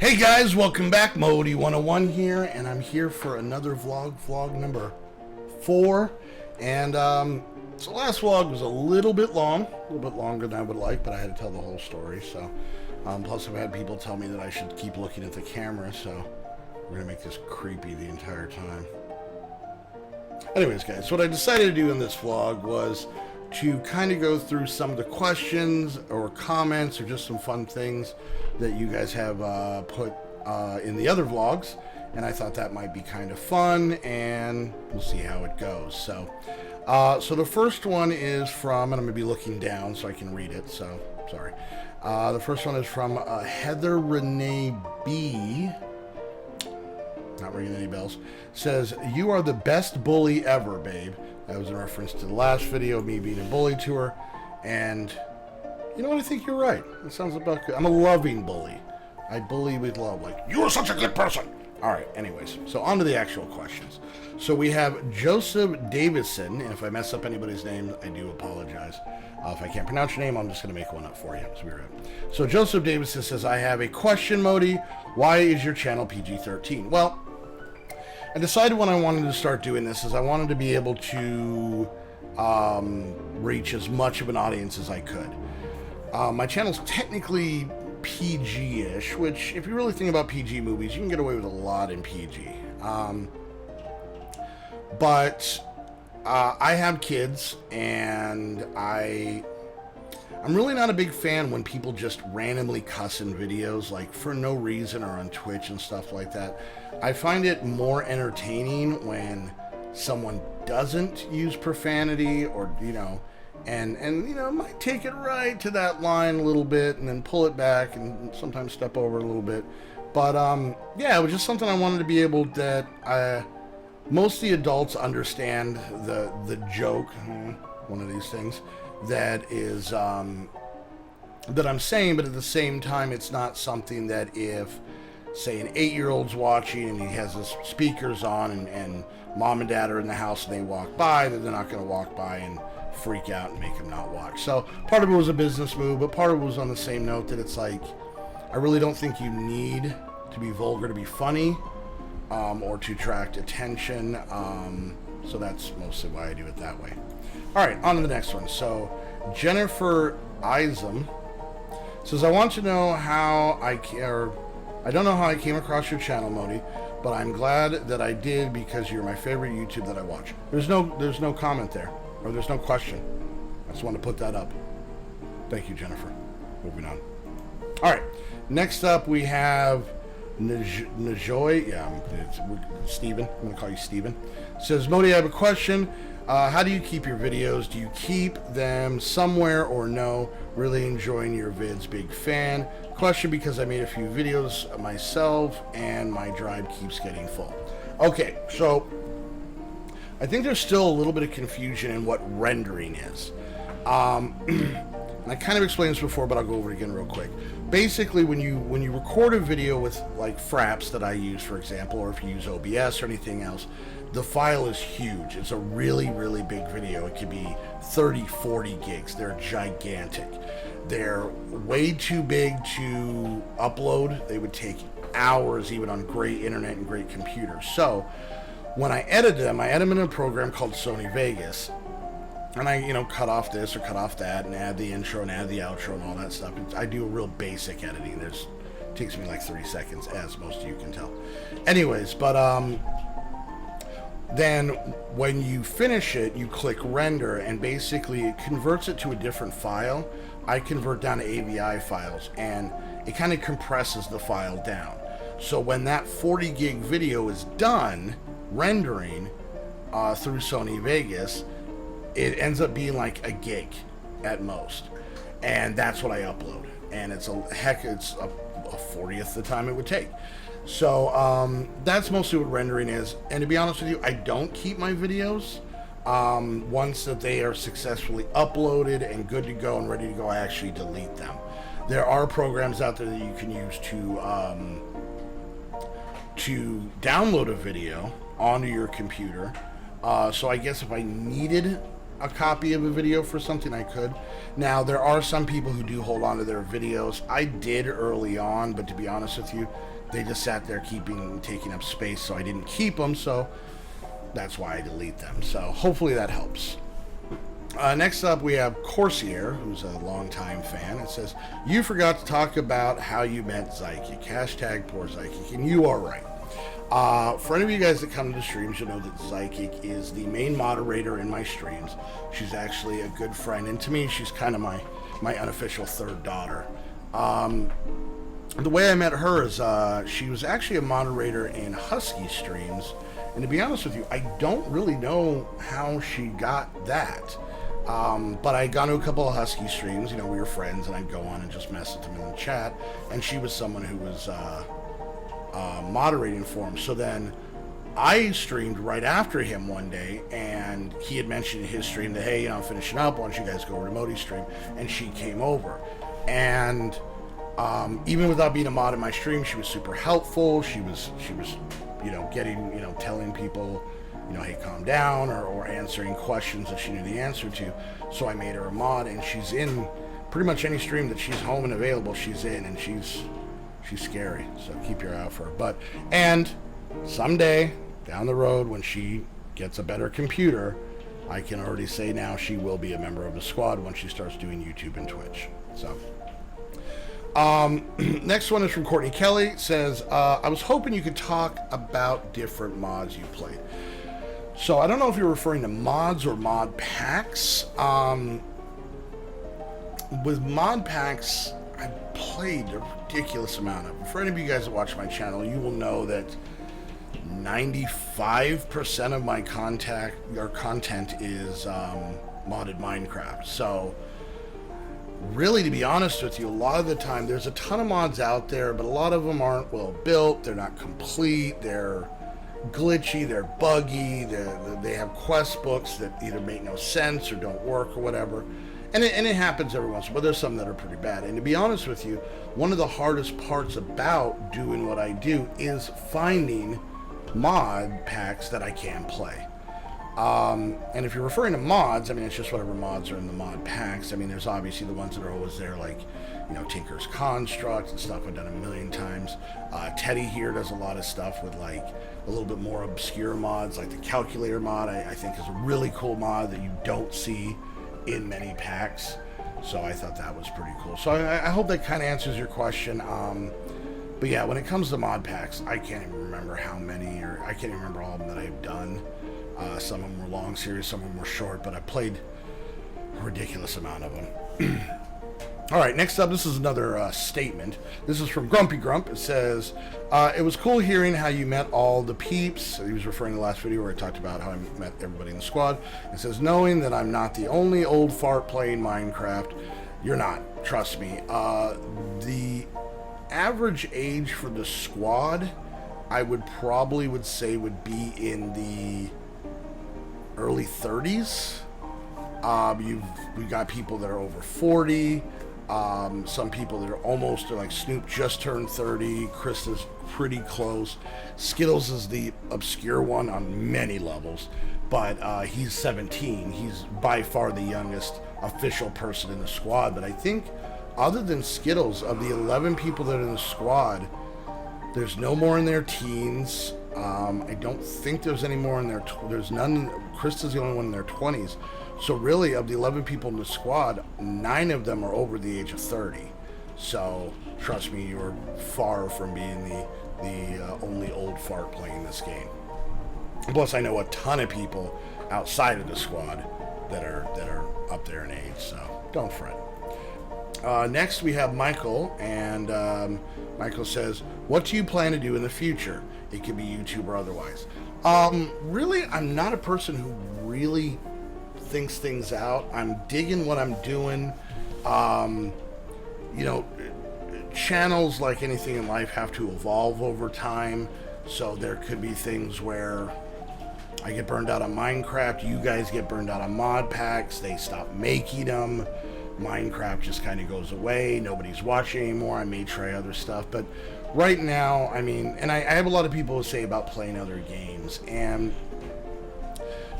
Hey guys, welcome back. Modi 101 here, and I'm here for another vlog number 4. And so last vlog was a little bit longer than I would like, but I had to tell the whole story. So plus I've had people tell me that I should keep looking at the camera, so we're gonna make this creepy the entire time. Anyways guys, so what I decided to do in this vlog was to kind of go through some of the questions or comments or just some fun things that you guys have put in the other vlogs, and I thought that might be kind of fun, and we'll see how it goes. So so the first one is from, and I'm gonna be looking down so I can read it, so sorry. The first one is from Heather Renee B. Not ringing any bells. Says, "You are the best bully ever, babe." That was in reference to the last video of me being a bully to her. And you know what? I think you're right. It sounds about good. I'm a loving bully. I bully with love. Like, you are such a good person. All right. Anyways, so on to the actual questions. So we have Joseph Davison. And if I mess up anybody's name, I do apologize. If I can't pronounce your name, I'm just going to make one up for you. So Joseph Davison says, "I have a question, Modi. Why is your channel PG-13? Well, I decided when I wanted to start doing this is I wanted to be able to reach as much of an audience as I could. My channel's technically PG-ish, which if you really think about PG movies, you can get away with a lot in PG. But I have kids, and I'm really not a big fan when people just randomly cuss in videos, like for no reason, or on Twitch and stuff like that. I find it more entertaining when someone doesn't use profanity, or, you know, and you know, might take it right to that line a little bit and then pull it back and sometimes step over a little bit. But yeah, it was just something I wanted to be able that most of the adults understand the joke, one of these things, that is that I'm saying, but at the same time, it's not something that if, say, an 8-year-old's watching and he has his speakers on and mom and dad are in the house and they walk by, that they're not going to walk by and freak out and make him not watch. So part of it was a business move, but part of it was on the same note that it's like, I really don't think you need to be vulgar to be funny, or to attract attention. So that's mostly why I do it that way. All right, on to the next one. So Jennifer Isam says, "I want to know how I don't know how I came across your channel, Modi, but I'm glad that I did because you're my favorite YouTube that I watch." There's no comment there, or there's no question. I just want to put that up. Thank you, Jennifer. Moving on. All right, next up we have Najoy. Yeah, it's Steven. I'm going to call you Steven. Says, "Modi, I have a question. How do you keep your videos? Do you keep them somewhere or no? Really enjoying your vids. Big fan. Question because I made a few videos myself and my drive keeps getting full." Okay, so I think there's still a little bit of confusion in what rendering is. And I kind of explained this before, but I'll go over it again real quick. Basically, when you record a video with like Fraps that I use, for example, or if you use OBS or anything else, the file is huge. It's a really, really big video. It could be 30, 40 gigs. They're gigantic. They're way too big to upload. They would take hours, even on great internet and great computers. So when I edit them, I edit them in a program called Sony Vegas. And I, you know, cut off this or cut off that and add the intro and add the outro and all that stuff. I do a real basic editing. It takes me like 3 seconds, as most of you can tell. Anyways, but then when you finish it, you click render, and basically it converts it to a different file. I convert down to AVI files, and it kind of compresses the file down. So when that 40 gig video is done rendering through Sony Vegas, it ends up being like a gig at most, and that's what I upload. And it's a 40th the time it would take. So that's mostly what rendering is. And to be honest with you, I don't keep my videos. Once that they are successfully uploaded and good to go and ready to go, I actually delete them. There are programs out there that you can use to download a video onto your computer. So I guess if I needed a copy of a video for something, I could. Now, there are some people who do hold on to their videos. I did early on, but to be honest with you, they just sat there taking up space, so I didn't keep them, so that's why I delete them. So hopefully that helps. Next up, we have Corsair, who's a longtime fan. It says, you forgot to talk about how you met Psychic. Hashtag poor Psychic, and you are right. For any of you guys that come to the streams, you'll know that Psychic is the main moderator in my streams. She's actually a good friend, and to me, she's kind of my unofficial third daughter. The way I met her is she was actually a moderator in Husky streams, and to be honest with you, I don't really know how she got that. But I got to a couple of Husky streams, we were friends, and I'd go on and just mess with them in the chat, and she was someone who was moderating for him. So then I streamed right after him one day, and he had mentioned in his stream that, hey, I'm finishing up, why don't you guys go remote stream? And she came over, and even without being a mod in my stream, she was super helpful. She was getting, telling people, hey, calm down, or answering questions that she knew the answer to. So I made her a mod, and she's in pretty much any stream that she's home and available, she's in, and she's scary, so keep your eye out for her. And someday down the road, when she gets a better computer, I can already say now she will be a member of the squad when she starts doing YouTube and Twitch. So next one is from Courtney Kelly. It says, I was hoping you could talk about different mods you played. So I don't know if you're referring to mods or mod packs. With mod packs, I played a ridiculous amount of them. For any of you guys that watch my channel, you will know that 95% of my content is modded Minecraft. So really, to be honest with you, a lot of the time there's a ton of mods out there, but a lot of them aren't well built, they're not complete, they're glitchy, they're buggy, they have quest books that either make no sense or don't work or whatever. And it happens every once in a while. There's some that are pretty bad. And to be honest with you, one of the hardest parts about doing what I do is finding mod packs that I can play. And if you're referring to mods, it's just whatever mods are in the mod packs. There's obviously the ones that are always there, like, Tinker's Construct and stuff I've done a million times. Teddy here does a lot of stuff with, like, a little bit more obscure mods, like the Calculator mod, I think is a really cool mod that you don't see in many packs. So I thought that was pretty cool. So I hope that kind of answers your question. But yeah, when it comes to mod packs, I can't even remember how many, or I can't even remember all of them that I've done. Some of them were long series, some of them were short, but I played a ridiculous amount of them. All right, next up, this is another statement. This is from Grumpy Grump. It says, it was cool hearing how you met all the peeps. He was referring to the last video where I talked about how I met everybody in the squad. It says, knowing that I'm not the only old fart playing Minecraft. You're not, trust me. The average age for the squad, I would say would be in the early 30s. We got people that are over 40. Some people that are almost, like Snoop just turned 30. Chris is pretty close. Skittles is the obscure one on many levels, but he's 17. He's by far the youngest official person in the squad. But I think other than Skittles, of the 11 people that are in the squad, there's no more in their teens. I don't think there's any more in there's none. Krista's the only one in their 20s. So really, of the 11 people in the squad, 9 of them are over the age of 30. So trust me, you're far from being the only old fart playing this game. Plus, I know a ton of people outside of the squad that are up there in age. So don't fret. Next, we have Michael, and Michael says, what do you plan to do in the future? It could be YouTube or otherwise. Really, I'm not a person who really thinks things out. I'm digging what I'm doing. Channels, like anything in life, have to evolve over time. So there could be things where I get burned out on Minecraft, you guys get burned out on mod packs, they stop making them, Minecraft just kind of goes away, nobody's watching anymore. I may try other stuff, but right now, and I have a lot of people who say about playing other games, and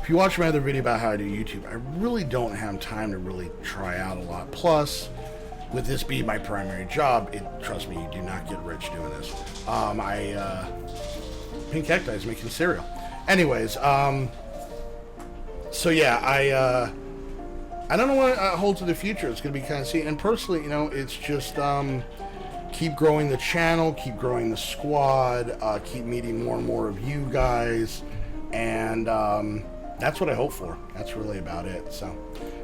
if if you watch my other video about how I do YouTube, I really don't have time to really try out a lot. Plus, with this being my primary job, trust me, you do not get rich doing this. Pink Cacti is making cereal. Anyways, so yeah, I don't know what holds in the future. It's going to be kind of see. And personally, you know, it's just keep growing the channel, keep growing the squad, keep meeting more and more of you guys, and that's what I hope for. That's really about it. So,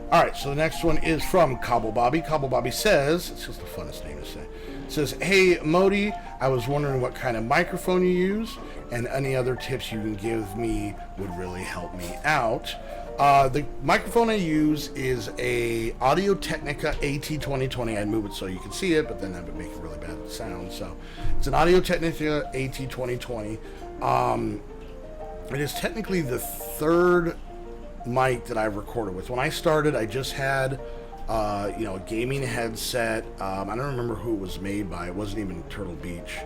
all right. So the next one is from Cobble Bobby. Cobble Bobby says, it's just the funnest name to say. It says, "Hey Modi, I was wondering what kind of microphone you use, and any other tips you can give me would really help me out." The microphone I use is a Audio-Technica AT2020. I'd move it so you can see it, but then that would make it really bad sound. So it's an Audio-Technica AT2020. It is technically the third mic that I've recorded with. When I started, I just had a gaming headset. I don't remember who it was made by. It wasn't even Turtle Beach.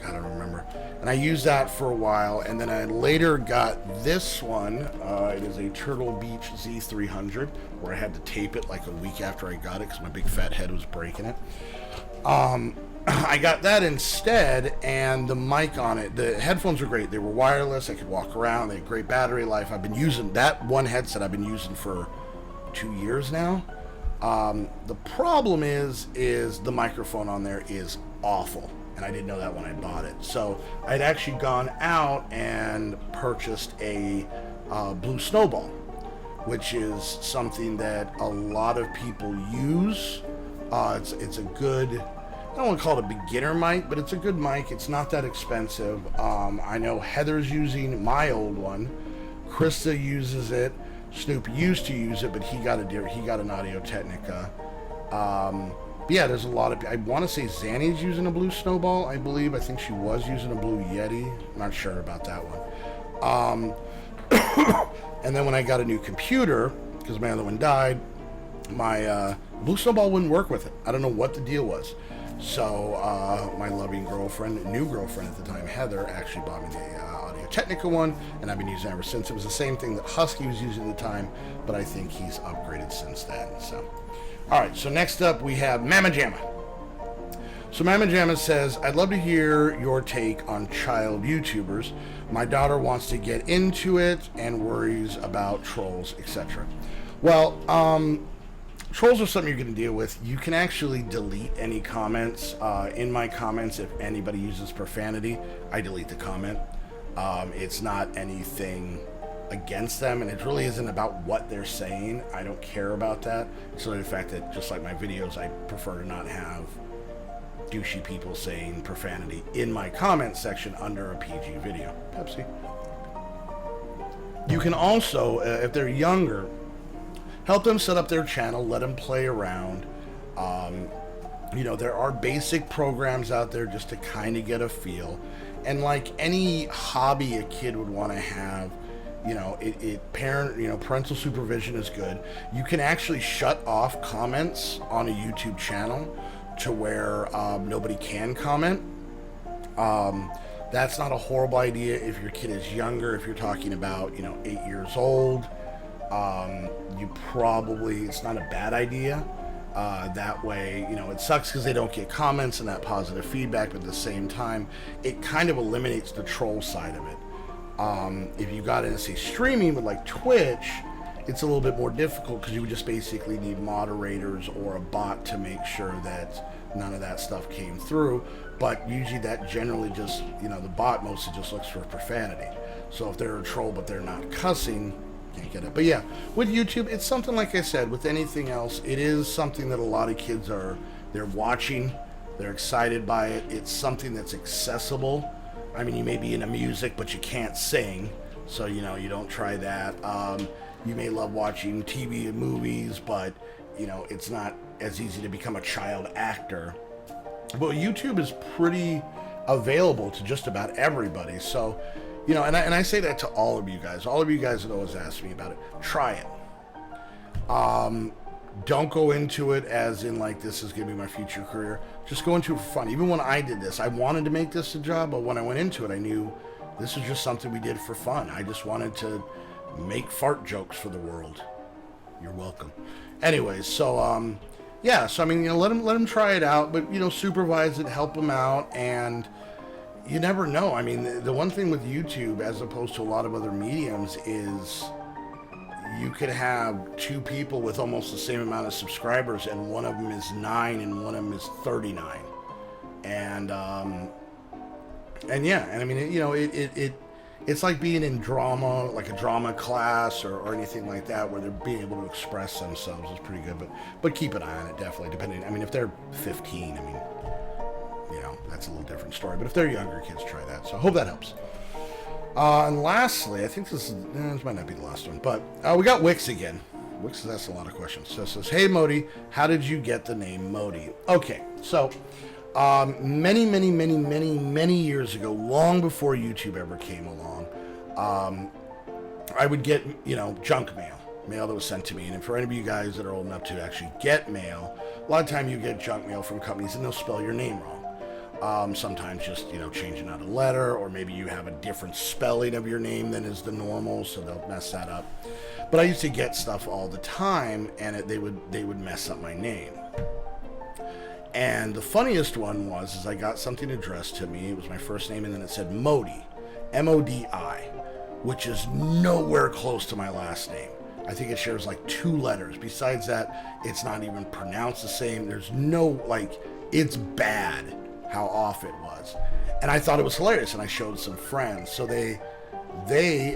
I don't remember. And I used that for a while, and then I later got this one. It is a Turtle Beach Z300, where I had to tape it like a week after I got it because my big fat head was breaking it. I got that instead, and the mic on it, the headphones were great. They were wireless. I could walk around. They had great battery life. I've been using that one headset. I've been using for 2 years now. The problem is the microphone on there is awful. And I didn't know that when I bought it. So I'd actually gone out and purchased a Blue Snowball, which is something that a lot of people use. It's a good, I don't want to call it a beginner mic, but it's a good mic. It's not that expensive. I know Heather's using my old one. Krista uses it. Snoop used to use it, but he got an Audio-Technica. Yeah, there's a lot of... I want to say Zanny's using a Blue Snowball, I believe. I think she was using a Blue Yeti. I'm not sure about that one. And then when I got a new computer, because my other one died, my Blue Snowball wouldn't work with it. I don't know what the deal was. So my loving girlfriend, new girlfriend at the time, Heather, actually bought me the Audio-Technica one, and I've been using it ever since. It was the same thing that Husky was using at the time, but I think he's upgraded since then. So... Alright, so next up we have Mama Jamma. So Mama Jamma says, "I'd love to hear your take on child YouTubers. My daughter wants to get into it and worries about trolls, etc." Well, trolls are something you're going to deal with. You can actually delete any comments. In my comments, if anybody uses profanity, I delete the comment. It's not anything against them, and it really isn't about what they're saying. I don't care about that. It's really the fact that, just like my videos, I prefer to not have douchey people saying profanity in my comment section under a PG video. Pepsi. You can also, if they're younger, help them set up their channel, let them play around. There are basic programs out there just to kind of get a feel, and like any hobby a kid would want to have, parental supervision is good. You can actually shut off comments on a YouTube channel to where nobody can comment. That's not a horrible idea if your kid is younger. If you're talking about, 8 years old, it's not a bad idea. That way, it sucks because they don't get comments and that positive feedback, but at the same time, it kind of eliminates the troll side of it. If you got into, say, streaming with like Twitch, it's a little bit more difficult because you would just basically need moderators or a bot to make sure that none of that stuff came through. But usually that generally just, the bot mostly just looks for profanity. So if they're a troll but they're not cussing, can't get it. But yeah, with YouTube, it's something, like I said, with anything else, it is something that a lot of kids they're watching, they're excited by it. It's something that's accessible. I mean, you may be into music, but you can't sing, so, you don't try that. You may love watching TV and movies, but, it's not as easy to become a child actor. But YouTube is pretty available to just about everybody, so, and I say that to all of you guys. All of you guys that always ask me about it. Try it. Don't go into it as in like this is going to be my future career. Just go into it for fun. Even when I did this, I wanted to make this a job, but when I went into it, I knew this was just something we did for fun. I just wanted to make fart jokes for the world. You're welcome. Anyways, so yeah, so I mean, let him try it out, but supervise it, help him out, and you never know. I mean, the one thing with YouTube, as opposed to a lot of other mediums, is you could have two people with almost the same amount of subscribers, and one of them is 9 and one of them is 39. And yeah, and I mean, it's like being in drama, like a drama class or anything like that, where they're being able to express themselves is pretty good. But keep an eye on it, definitely. Depending, I mean, if they're 15, I mean, that's a little different story. But if they're younger kids, try that. So I hope that helps. And lastly, I think this might not be the last one, but we got Wix again. Wix has asked a lot of questions. So it says, "Hey Modi, how did you get the name Modi?" Okay, so many years ago, long before YouTube ever came along, I would get junk mail that was sent to me. And for any of you guys that are old enough to actually get mail, a lot of time you get junk mail from companies and they'll spell your name wrong. Sometimes just, changing out a letter, or maybe you have a different spelling of your name than is the normal, so they'll mess that up. But I used to get stuff all the time, and they would mess up my name. And the funniest one is I got something addressed to me. It was my first name, and then it said Modi, M-O-D-I, which is nowhere close to my last name. I think it shares like 2 letters. Besides that, it's not even pronounced the same. There's no, it's bad how off it was. And I thought it was hilarious, and I showed some friends. So they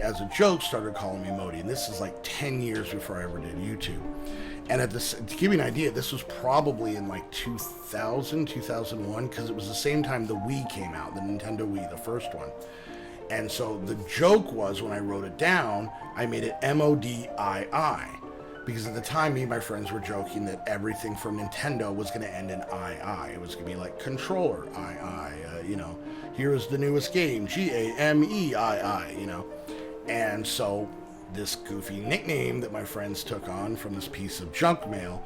as a joke started calling me Modi, and this is like 10 years before I ever did YouTube. And to give you an idea, this was probably in like 2000, 2001, because it was the same time the Wii came out, the Nintendo Wii, the first one. And so the joke was, when I wrote it down, I made it M-O-D-I-I. Because at the time, me and my friends were joking that everything from Nintendo was going to end in II. It was going to be like controller, II, here's the newest game, G-A-M-E-I-I, And so this goofy nickname that my friends took on from this piece of junk mail,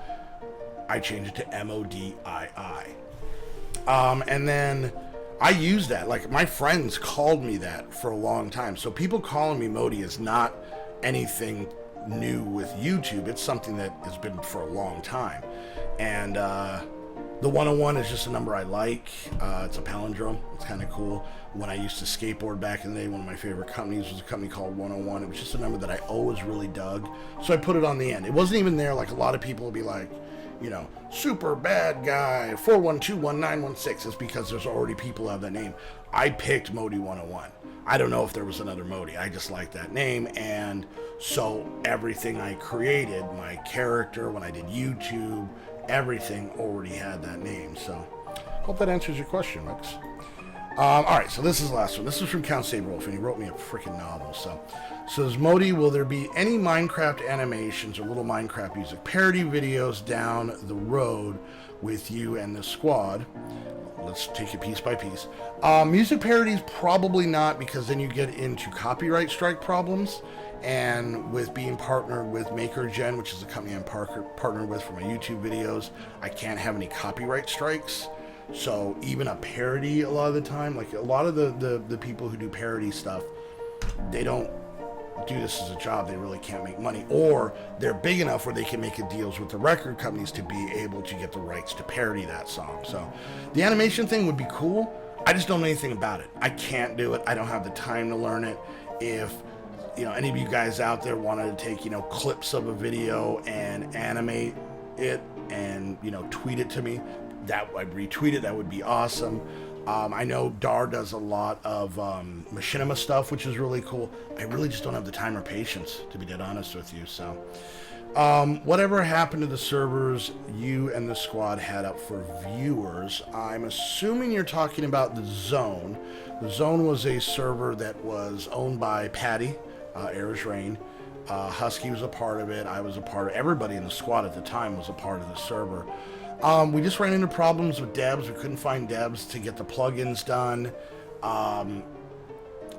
I changed it to M-O-D-I-I. And then I used that. Like, my friends called me that for a long time. So people calling me Modi is not anything new with YouTube. It's something that has been for a long time. And the 101 is just a number I like. It's a palindrome. It's kind of cool. When I used to skateboard back in the day, one of my favorite companies was a company called 101. It was just a number that I always really dug, so I put it on the end. It wasn't even there. Like, a lot of people will be like, super bad guy 4121916. It's because there's already people who have that name. I picked Modi 101. I don't know if there was another Modi. I just like that name, and so everything I created, my character, when I did YouTube, everything already had that name. So hope that answers your question, Max. All right, so this is the last one. This is from Count Saberwolf, and he wrote me a freaking novel. So says, Modi, will there be any Minecraft animations or little Minecraft music parody videos down the road with you and the squad? Let's take it piece by piece. Music parodies, probably not, because then you get into copyright strike problems. And with being partnered with MakerGen, which is a company I'm partnered with for my YouTube videos, I can't have any copyright strikes. So even a parody, a lot of the time, like a lot of the people who do parody stuff, they don't do this as a job. They really can't make money, or they're big enough where they can make deals with the record companies to be able to get the rights to parody that song. So the animation thing would be cool. I just don't know anything about it. I can't do it. I don't have the time to learn it. If any of you guys out there wanted to take clips of a video and animate it and tweet it to me, that I'd retweet it. That would be awesome. I know Dar does a lot of machinima stuff, which is really cool. I really just don't have the time or patience, to be dead honest with you. So whatever happened to the servers you and the squad had up for viewers? I'm assuming you're talking about the Zone. The Zone was a server that was owned by Patty, Air's Rain. Husky was a part of it. I was a part of it. Everybody in the squad at the time was a part of the server. We just ran into problems with devs. We couldn't find devs to get the plugins done.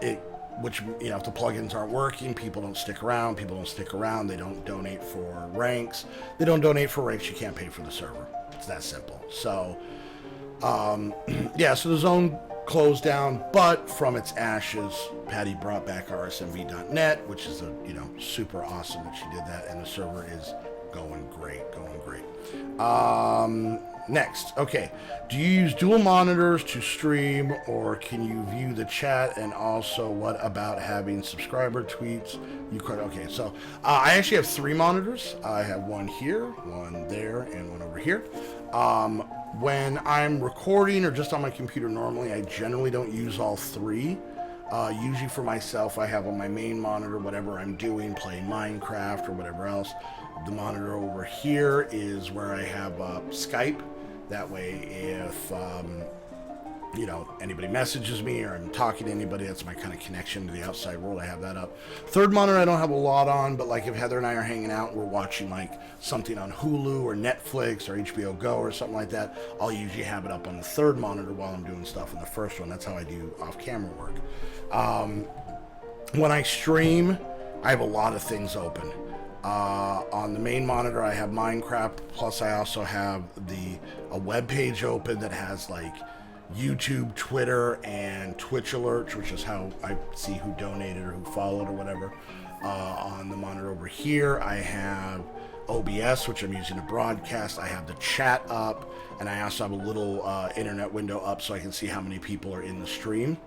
If the plugins aren't working, people don't stick around. People don't stick around. They don't donate for ranks. They don't donate for ranks. You can't pay for the server. It's that simple. So, yeah, so the Zone closed down, but from its ashes, Patty brought back rsmv.net, which is super awesome that she did that, and the server is going great. Next, okay, do you use dual monitors to stream, or can you view the chat? And also, what about having subscriber tweets? Okay, so I actually have 3 monitors. I have one here, one there, and one over here. When I'm recording or just on my computer normally, I generally don't use all 3. Usually for myself, I have on my main monitor whatever I'm doing, playing Minecraft or whatever else. The monitor over here is where I have Skype. That way, if anybody messages me or I'm talking to anybody, that's my kind of connection to the outside world. I have that up. Third monitor I don't have a lot on, but like if Heather and I are hanging out and we're watching like something on Hulu or Netflix or HBO Go or something like that, I'll usually have it up on the third monitor while I'm doing stuff in the first one. That's how I do off-camera work. When I stream, I have a lot of things open. On the main monitor, I have Minecraft, plus I also have a web page open that has like YouTube, Twitter, and Twitch alerts, which is how I see who donated or who followed or whatever. On the monitor over here, I have OBS, which I'm using to broadcast. I have the chat up, and I also have a little internet window up so I can see how many people are in the stream.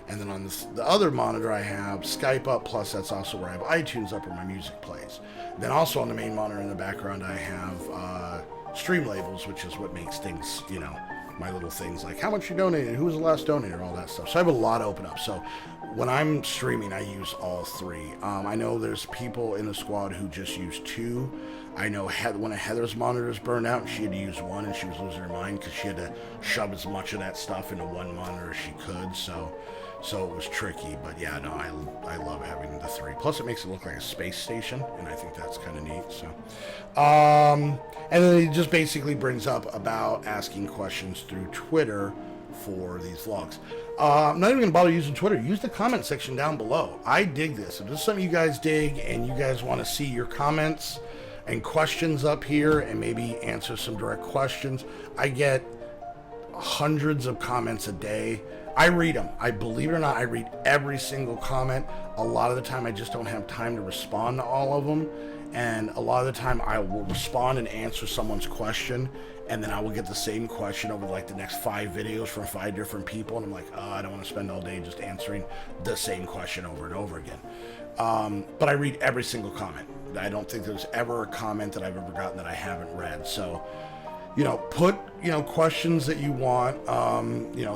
And then on the other monitor, I have Skype up, plus that's also where I have iTunes up where my music plays. Then also on the main monitor in the background, I have stream labels, which is what makes things, my little things like how much you donated, who was the last donator, all that stuff. So I have a lot open up. So when I'm streaming, I use all 3. I know there's people in the squad who just use 2. I know one of Heather's monitors burned out and she had to use 1 and she was losing her mind because she had to shove as much of that stuff into one monitor as she could. So it was tricky, but yeah, no, I love having the 3. Plus, it makes it look like a space station, and I think that's kind of neat. So, and then it just basically brings up about asking questions through Twitter for these vlogs. I'm not even going to bother using Twitter. Use the comment section down below. I dig this. If this is something you guys dig and you guys want to see your comments and questions up here and maybe answer some direct questions, I get hundreds of comments a day. I read them. I believe it or not, I read every single comment. A lot of the time I just don't have time to respond to all of them. And a lot of the time I will respond and answer someone's question, and then I will get the same question over like the next 5 videos from 5 different people. And I'm like, oh, I don't want to spend all day just answering the same question over and over again. But I read every single comment. I don't think there's ever a comment that I've ever gotten that I haven't read. So, put, questions that you want,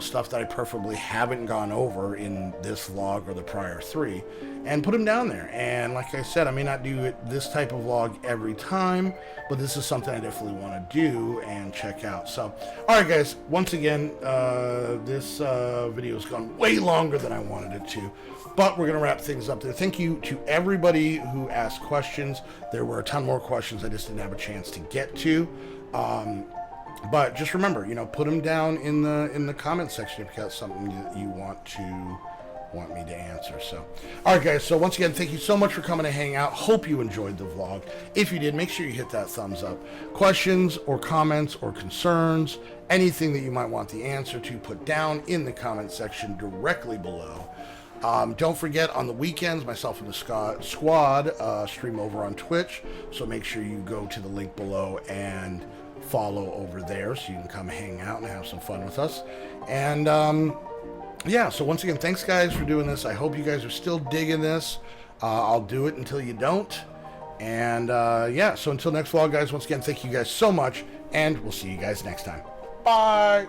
stuff that I preferably haven't gone over in this vlog or the prior 3, and put them down there. And like I said, I may not do this type of vlog every time, but this is something I definitely want to do and check out. So, all right, guys, once again, this video has gone way longer than I wanted it to, but we're going to wrap things up there. Thank you to everybody who asked questions. There were a ton more questions I just didn't have a chance to get to. But just remember, put them down in the comment section if you got something that you want me to answer. So, all right, guys. So once again, thank you so much for coming to hang out. Hope you enjoyed the vlog. If you did, make sure you hit that thumbs up. Questions or comments or concerns, anything that you might want the answer to, put down in the comment section directly below. Don't forget, on the weekends, myself and the squad stream over on Twitch, so make sure you go to the link below and follow over there so you can come hang out and have some fun with us. And yeah, so once again, thanks guys for doing this. I hope you guys are still digging this. I'll do it until you don't. And yeah, so until next vlog, guys, once again, thank you guys so much, and we'll see you guys next time. Bye!